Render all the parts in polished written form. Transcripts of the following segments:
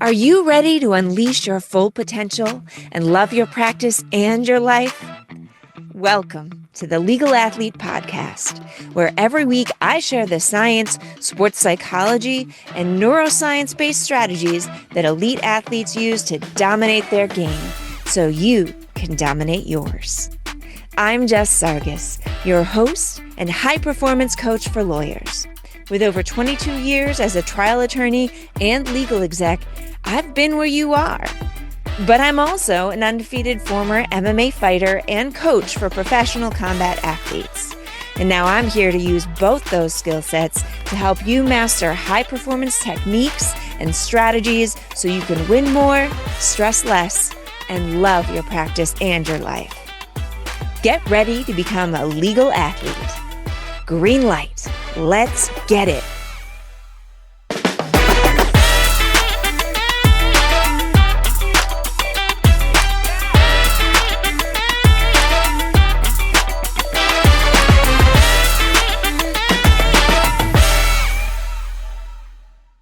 Are you ready to unleash your full potential and love your practice and your life? Welcome to the Legal Athlete Podcast, where every week I share the science, sports psychology, and neuroscience based strategies that elite athletes use to dominate their game so you can dominate yours. I'm Jess Sargus, your host and high performance coach for lawyers. With over 22 years as a trial attorney and legal exec, I've been where you are. But I'm also an undefeated former MMA fighter and coach for professional combat athletes. And now I'm here to use both those skill sets to help you master high performance techniques and strategies so you can win more, stress less, and love your practice and your life. Get ready to become a legal athlete. Green light. Let's get it.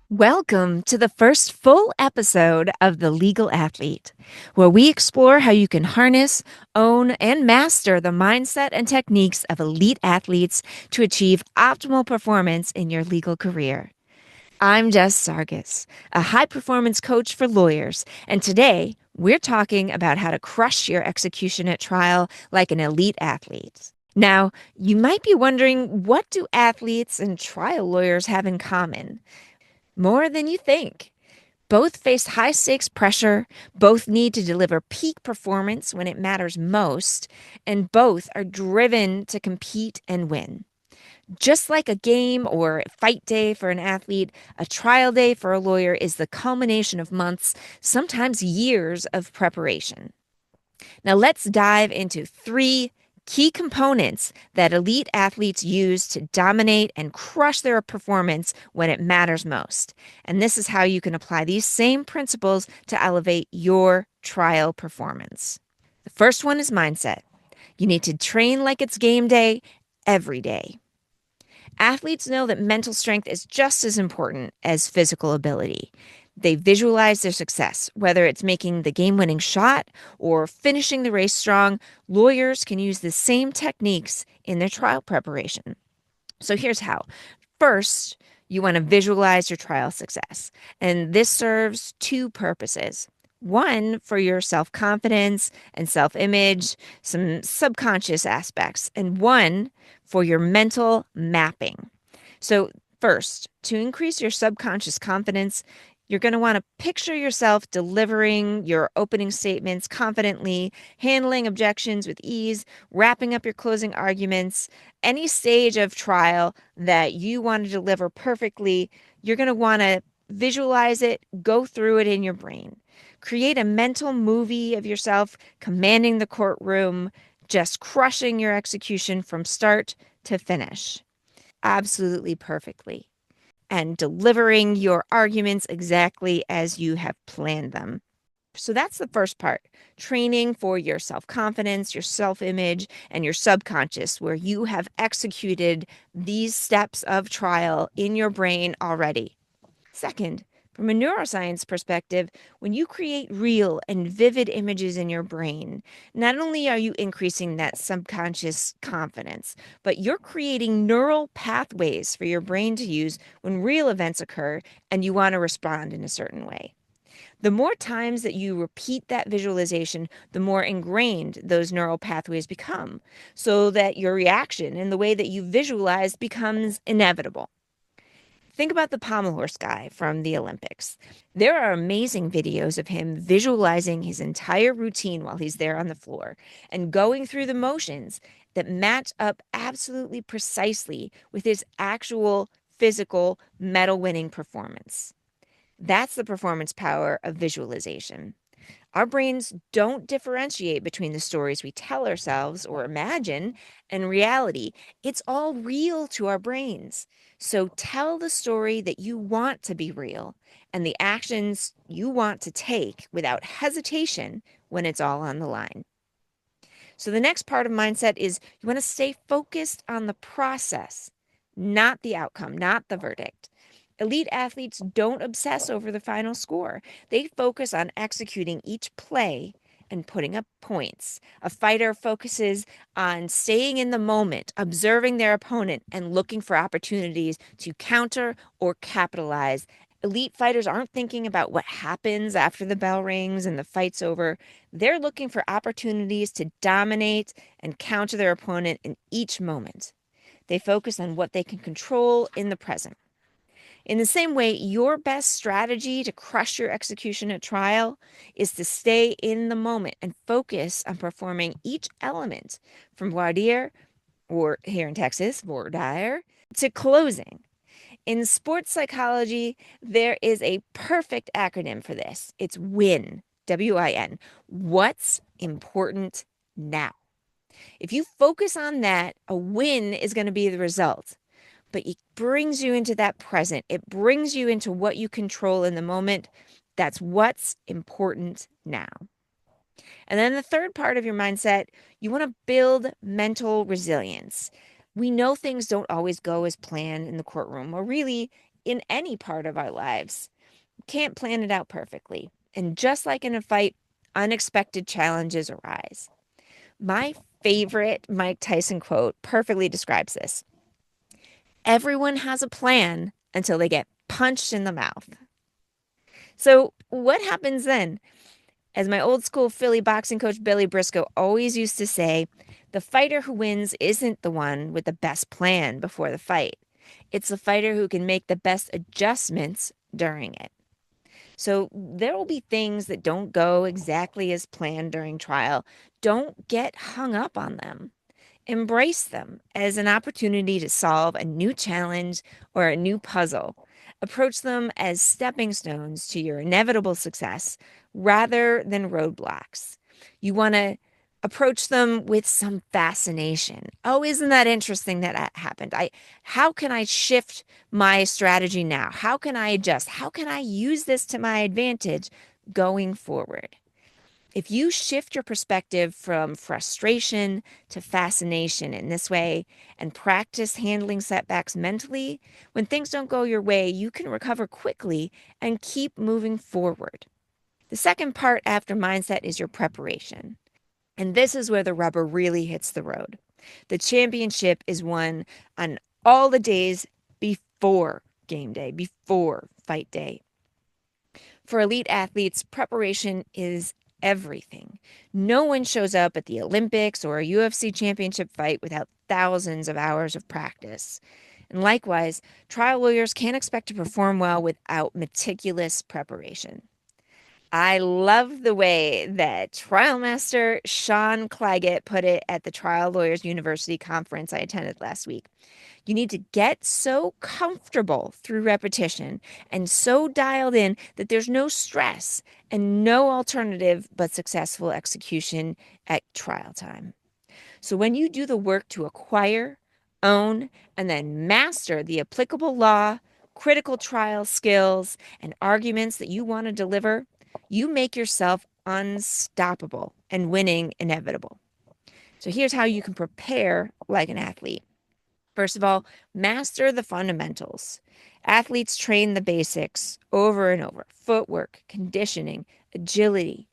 Welcome to the first full episode of The Legal Athlete, where we explore how you can harness, own, and master the mindset and techniques of elite athletes to achieve optimal performance in your legal career. I'm Jess Sargus, a high-performance coach for lawyers, and today we're talking about how to crush your execution at trial like an elite athlete. Now, you might be wondering, what do athletes and trial lawyers have in common? More than you think. Both face high-stakes pressure, both need to deliver peak performance when it matters most, and both are driven to compete and win. Just like a game or fight day for an athlete, a trial day for a lawyer is the culmination of months, sometimes years of preparation. Now let's dive into 3 key components that elite athletes use to dominate and crush their performance when it matters most. And this is how you can apply these same principles to elevate your trial performance. The first one is mindset. You need to train like it's game day every day. Athletes know that mental strength is just as important as physical ability. They visualize their success, whether it's making the game-winning shot or finishing the race strong. Lawyers can use the same techniques in their trial preparation. So here's how. First, you want to visualize your trial success, and this serves 2 purposes. One, for your self-confidence and self-image, some subconscious aspects, and one, for your mental mapping. So first, to increase your subconscious confidence, you're going to want to picture yourself delivering your opening statements confidently, handling objections with ease, wrapping up your closing arguments. Any stage of trial that you want to deliver perfectly, you're going to want to visualize it, go through it in your brain. Create a mental movie of yourself commanding the courtroom, just crushing your execution from start to finish. Absolutely perfectly. And delivering your arguments exactly as you have planned them. So that's the first part, training for your self-confidence, your self-image, and your subconscious, where you have executed these steps of trial in your brain already. Second, from a neuroscience perspective, when you create real and vivid images in your brain, not only are you increasing that subconscious confidence, but you're creating neural pathways for your brain to use when real events occur and you want to respond in a certain way. The more times that you repeat that visualization, the more ingrained those neural pathways become, so that your reaction and the way that you visualize becomes inevitable. Think about the pommel horse guy from the Olympics. There are amazing videos of him visualizing his entire routine while he's there on the floor and going through the motions that match up absolutely precisely with his actual physical medal-winning performance. That's the performance power of visualization. Our brains don't differentiate between the stories we tell ourselves or imagine and reality. It's all real to our brains. So tell the story that you want to be real and the actions you want to take without hesitation when it's all on the line. So the next part of mindset is you want to stay focused on the process, not the outcome, not the verdict. Elite athletes don't obsess over the final score. They focus on executing each play and putting up points. A fighter focuses on staying in the moment, observing their opponent, and looking for opportunities to counter or capitalize. Elite fighters aren't thinking about what happens after the bell rings and the fight's over. They're looking for opportunities to dominate and counter their opponent in each moment. They focus on what they can control in the present. In the same way, your best strategy to crush your execution at trial is to stay in the moment and focus on performing each element from voir dire, or here in Texas, voir dire, to closing. In sports psychology, there is a perfect acronym for this. It's WIN, WIN. What's important now? If you focus on that, a win is going to be the result. But it brings you into that present. It brings you into what you control in the moment. That's what's important now. And then the third part of your mindset, you want to build mental resilience. We know things don't always go as planned in the courtroom or really in any part of our lives. Can't plan it out perfectly. And just like in a fight, unexpected challenges arise. My favorite Mike Tyson quote perfectly describes this. Everyone has a plan until they get punched in the mouth. So, what happens then? As my old school Philly boxing coach Billy Briscoe always used to say, the fighter who wins isn't the one with the best plan before the fight. It's the fighter who can make the best adjustments during it. So, there will be things that don't go exactly as planned during trial. Don't get hung up on them. Embrace them as an opportunity to solve a new challenge or a new puzzle. Approach them as stepping stones to your inevitable success rather than roadblocks. You want to approach them with some fascination. Oh, isn't that interesting that happened? How can I shift my strategy now? How can I adjust? How can I use this to my advantage going forward? If you shift your perspective from frustration to fascination in this way and practice handling setbacks mentally, when things don't go your way, you can recover quickly and keep moving forward. The second part after mindset is your preparation. And this is where the rubber really hits the road. The championship is won on all the days before game day, before fight day. For elite athletes, preparation is everything. No one shows up at the Olympics or a UFC championship fight without thousands of hours of practice. And likewise, trial lawyers can't expect to perform well without meticulous preparation. I love the way that trial master Sean Claggett put it at the Trial Lawyers University conference I attended last week. You need to get so comfortable through repetition and so dialed in that there's no stress and no alternative but successful execution at trial time. So when you do the work to acquire, own, and then master the applicable law, critical trial skills, and arguments that you want to deliver, you make yourself unstoppable and winning inevitable. So here's how you can prepare like an athlete. First of all, master the fundamentals. Athletes train the basics over and over: footwork, conditioning, agility.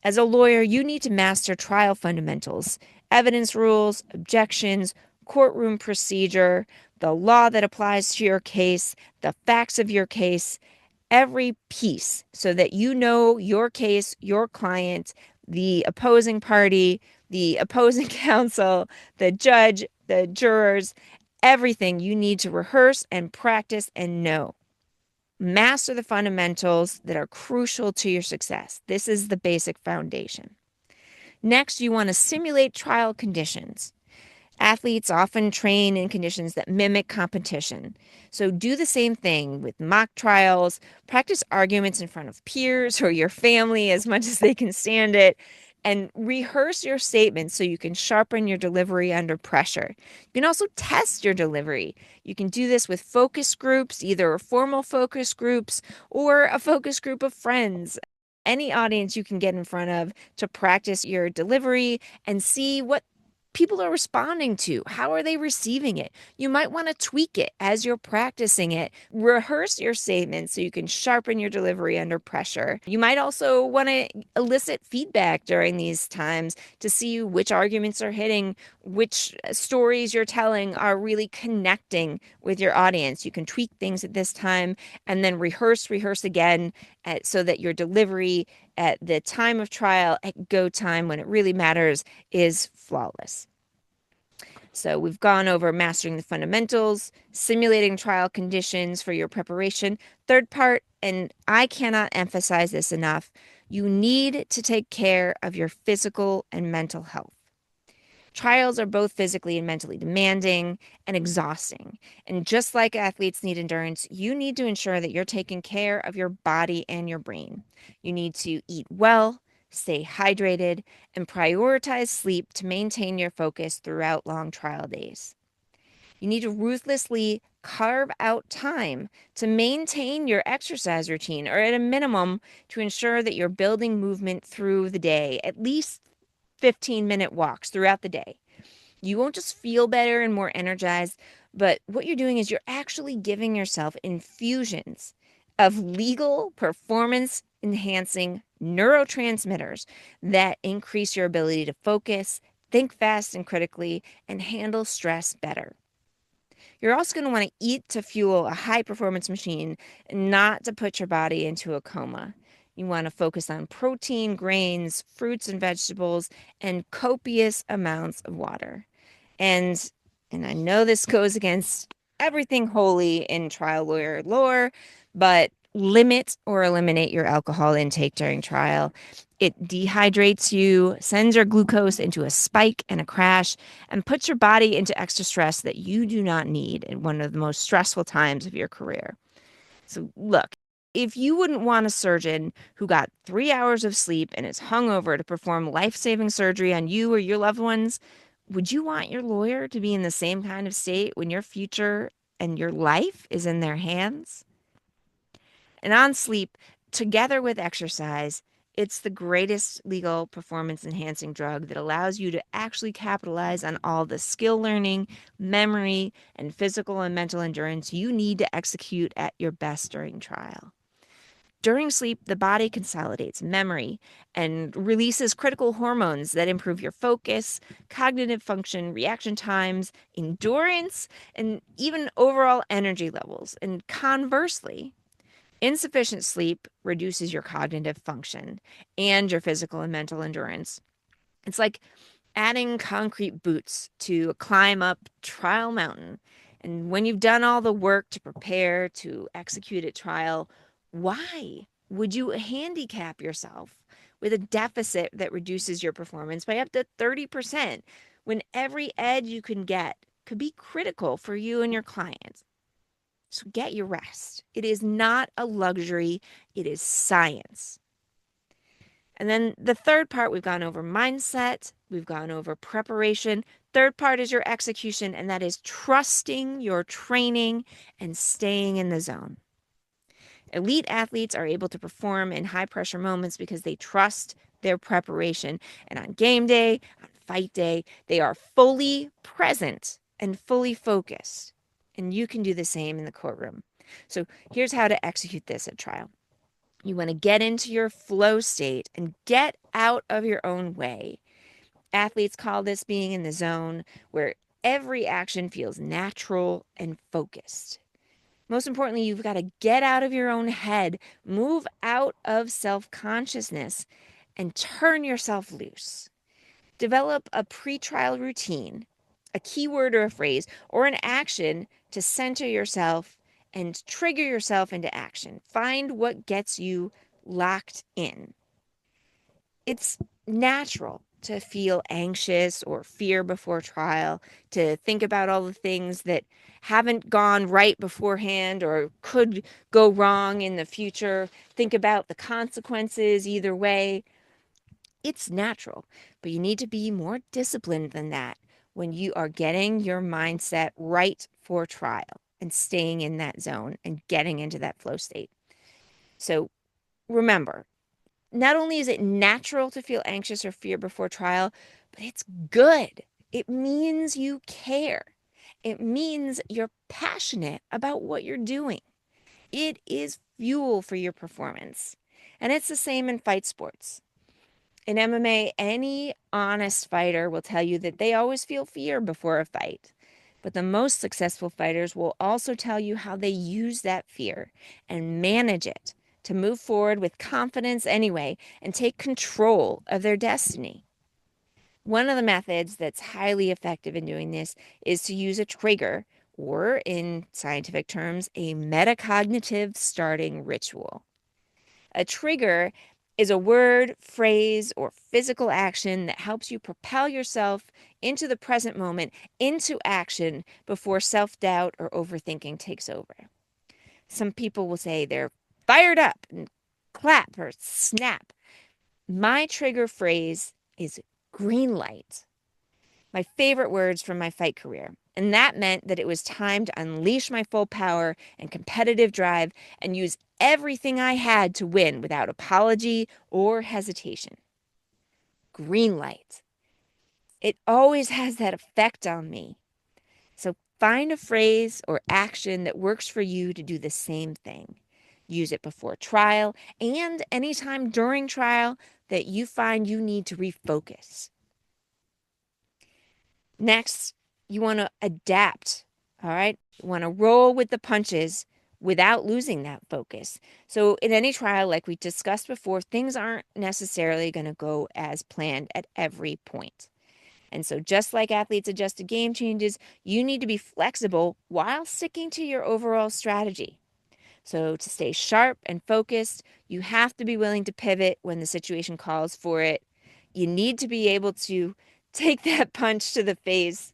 As a lawyer, you need to master trial fundamentals, evidence rules, objections, courtroom procedure, the law that applies to your case, the facts of your case, every piece, so that you know your case, your client, the opposing party, the opposing counsel, the judge, the jurors, everything you need to rehearse and practice and know. Master the fundamentals that are crucial to your success. This is the basic foundation. Next, you want to simulate trial conditions. Athletes often train in conditions that mimic competition. So do the same thing with mock trials. Practice arguments in front of peers or your family as much as they can stand it. And rehearse your statements so you can sharpen your delivery under pressure. You can also test your delivery. You can do this with focus groups, either formal focus groups or a focus group of friends. Any audience you can get in front of to practice your delivery and see what people are responding to? How are they receiving it? You might want to tweak it as you're practicing it. Rehearse your statements so you can sharpen your delivery under pressure. You might also want to elicit feedback during these times to see which arguments are hitting, which stories you're telling are really connecting with your audience. You can tweak things at this time and then rehearse again so that your delivery at the time of trial, at go time when it really matters, is flawless. So we've gone over mastering the fundamentals, simulating trial conditions for your preparation. Third part, and I cannot emphasize this enough, you need to take care of your physical and mental health. Trials are both physically and mentally demanding and exhausting. And just like athletes need endurance, you need to ensure that you're taking care of your body and your brain. You need to eat well, stay hydrated, and prioritize sleep to maintain your focus throughout long trial days. You need to ruthlessly carve out time to maintain your exercise routine, or at a minimum, to ensure that you're building movement through the day, at least 15-minute walks throughout the day. You won't just feel better and more energized, but what you're doing is you're actually giving yourself infusions of legal performance enhancing neurotransmitters that increase your ability to focus, think fast and critically, and handle stress better. You're also going to want to eat to fuel a high performance machine, not to put your body into a coma. You want to focus on protein, grains, fruits and vegetables, and copious amounts of water. And I know this goes against everything holy in trial lawyer lore, but limit or eliminate your alcohol intake during trial. It dehydrates you, sends your glucose into a spike and a crash, and puts your body into extra stress that you do not need in one of the most stressful times of your career. So look, if you wouldn't want a surgeon who got 3 hours of sleep and is hungover to perform life-saving surgery on you or your loved ones, would you want your lawyer to be in the same kind of state when your future and your life is in their hands? And on sleep, together with exercise, it's the greatest legal performance enhancing drug that allows you to actually capitalize on all the skill learning, memory, and physical and mental endurance you need to execute at your best during trial. During sleep, the body consolidates memory and releases critical hormones that improve your focus, cognitive function, reaction times, endurance, and even overall energy levels. And conversely, insufficient sleep reduces your cognitive function and your physical and mental endurance. It's like adding concrete boots to climb up Trial Mountain. And when you've done all the work to prepare to execute at trial, why would you handicap yourself with a deficit that reduces your performance by up to 30% when every edge you can get could be critical for you and your clients? So get your rest. It is not a luxury, it is science. And then the third part, we've gone over mindset, we've gone over preparation. Third part is your execution, and that is trusting your training and staying in the zone. Elite athletes are able to perform in high pressure moments because they trust their preparation. And on game day, on fight day, they are fully present and fully focused. And you can do the same in the courtroom. So here's how to execute this at trial. You want to get into your flow state and get out of your own way. Athletes call this being in the zone, where every action feels natural and focused. Most importantly, you've got to get out of your own head, move out of self-consciousness, and turn yourself loose. Develop a pre-trial routine, a keyword or a phrase, or an action to center yourself and trigger yourself into action. Find what gets you locked in. It's natural to feel anxious or fear before trial, to think about all the things that haven't gone right beforehand or could go wrong in the future. Think about the consequences either way. It's natural, but you need to be more disciplined than that when you are getting your mindset right for trial and staying in that zone and getting into that flow state. So remember, not only is it natural to feel anxious or fear before trial, but it's good. It means you care. It means you're passionate about what you're doing. It is fuel for your performance. And it's the same in fight sports. In MMA, any honest fighter will tell you that they always feel fear before a fight. But the most successful fighters will also tell you how they use that fear and manage it to move forward with confidence anyway and take control of their destiny. One of the methods that's highly effective in doing this is to use a trigger, or in scientific terms, a metacognitive starting ritual. A trigger is a word, phrase, or physical action that helps you propel yourself into the present moment, into action before self-doubt or overthinking takes over. Some people will say they're fired up and clap or snap. My trigger phrase is green light. My favorite words from my fight career. And that meant that it was time to unleash my full power and competitive drive and use everything I had to win without apology or hesitation. Green light. It always has that effect on me. So find a phrase or action that works for you to do the same thing. Use it before trial and anytime during trial that you find you need to refocus. Next, you want to adapt, all right? You want to roll with the punches without losing that focus. So in any trial, like we discussed before, things aren't necessarily going to go as planned at every point. And so just like athletes adjust to game changes, you need to be flexible while sticking to your overall strategy. So to stay sharp and focused, you have to be willing to pivot when the situation calls for it. You need to be able to take that punch to the face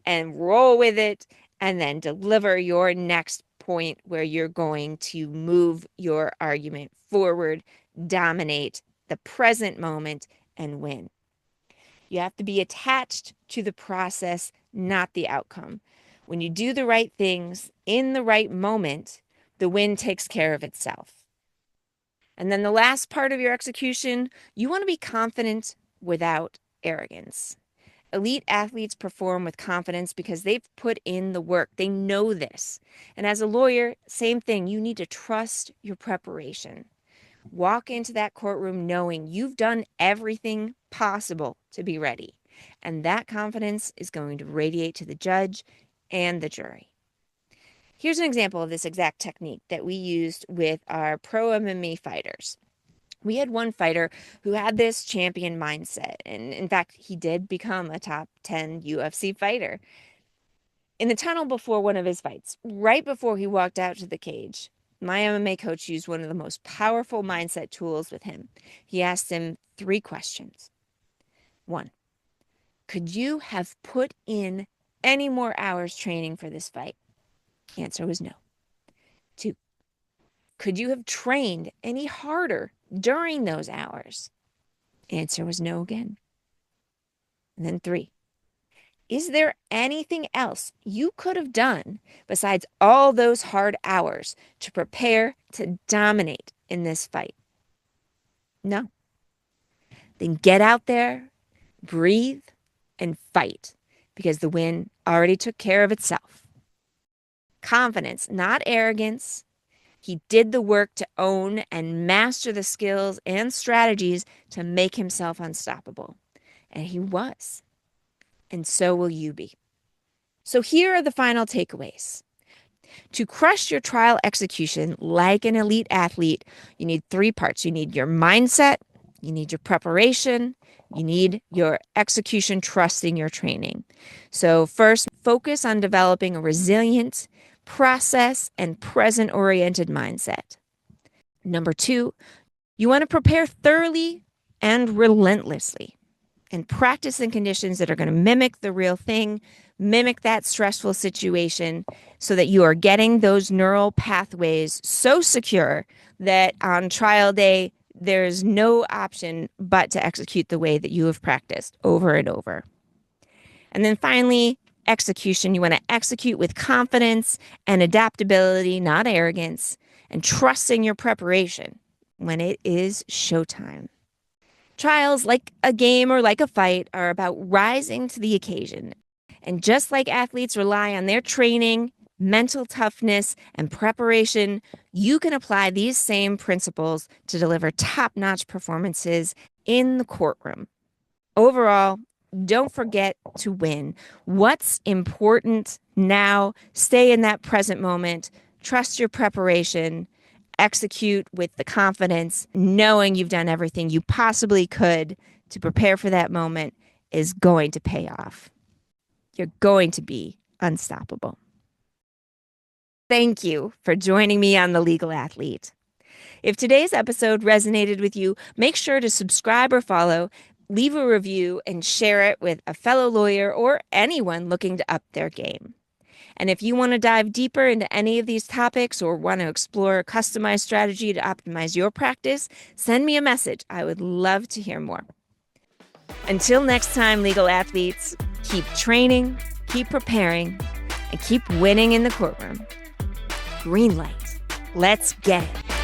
and roll with it and then deliver your next point where you're going to move your argument forward, dominate the present moment, and win. You have to be attached to the process, not the outcome. When you do the right things in the right moment, the win takes care of itself. And then the last part of your execution, you want to be confident without arrogance. Elite athletes perform with confidence because they've put in the work. They know this. And as a lawyer, same thing. You need to trust your preparation. Walk into that courtroom knowing you've done everything possible to be ready. And that confidence is going to radiate to the judge and the jury. Here's an example of this exact technique that we used with our pro MMA fighters. We had one fighter who had this champion mindset. And in fact, he did become a top 10 UFC fighter. In the tunnel before one of his fights, right before he walked out to the cage, my MMA coach used one of the most powerful mindset tools with him. He asked him 3 questions. 1, could you have put in any more hours training for this fight? Answer was no. 2, could you have trained any harder during those hours? Answer was no again. And then 3, is there anything else you could have done besides all those hard hours to prepare to dominate in this fight? No. Then get out there, breathe, and fight because the win already took care of itself. Confidence, not arrogance. He did the work to own and master the skills and strategies to make himself unstoppable. And he was. And so will you be. So here are the final takeaways. To crush your trial execution like an elite athlete, you need 3 parts. You need your mindset, you need your preparation, you need your execution trusting your training. So first, focus on developing a resilient, process and present-oriented mindset. Number 2, you want to prepare thoroughly and relentlessly and practice in conditions that are going to mimic the real thing, mimic that stressful situation so that you are getting those neural pathways so secure that on trial day, there's no option but to execute the way that you have practiced over and over. And then finally, execution. You want to execute with confidence and adaptability, not arrogance, and trusting your preparation when it is showtime. Trials, like a game or like a fight, are about rising to the occasion. And just like athletes rely on their training, mental toughness, and preparation, you can apply these same principles to deliver top-notch performances in the courtroom. Overall, don't forget to win. What's important now? Stay in that present moment. Trust your preparation. Execute with the confidence, knowing you've done everything you possibly could to prepare for that moment is going to pay off. You're going to be unstoppable. Thank you for joining me on The Legal Athlete. If today's episode resonated with you, make sure to subscribe or follow, leave a review, and share it with a fellow lawyer or anyone looking to up their game. And if you want to dive deeper into any of these topics or want to explore a customized strategy to optimize your practice, send me a message. I would love to hear more. Until next time, legal athletes, keep training, keep preparing, and keep winning in the courtroom. Green light. Let's get it.